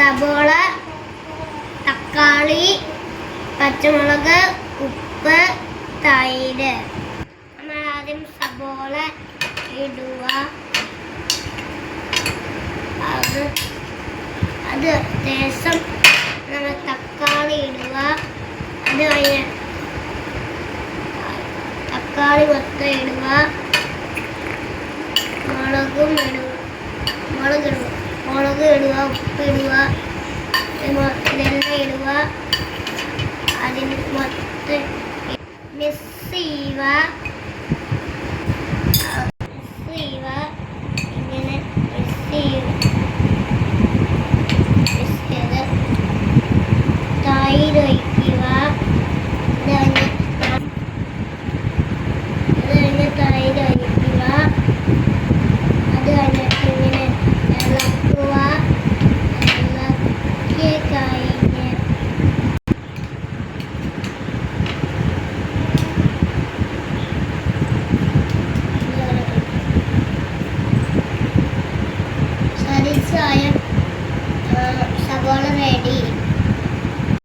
സബോള, തക്കാളി, പച്ചമുളക്, ഉപ്പ്, തൈര്. നമ്മൾ ആദ്യം സബോള ഇടുക. അത് ശേഷം നമ്മൾ തക്കാളി ഇടുക. അത് കഴിഞ്ഞ് തക്കാളി മൊത്തം ഇടുക. മുളക് ഇടുക, ഉപ്പ് ഇടുക, ഇതെല്ലാം ഇടുക. അതിന് മൊത്തം മിക്സ് ചെയ്യുക.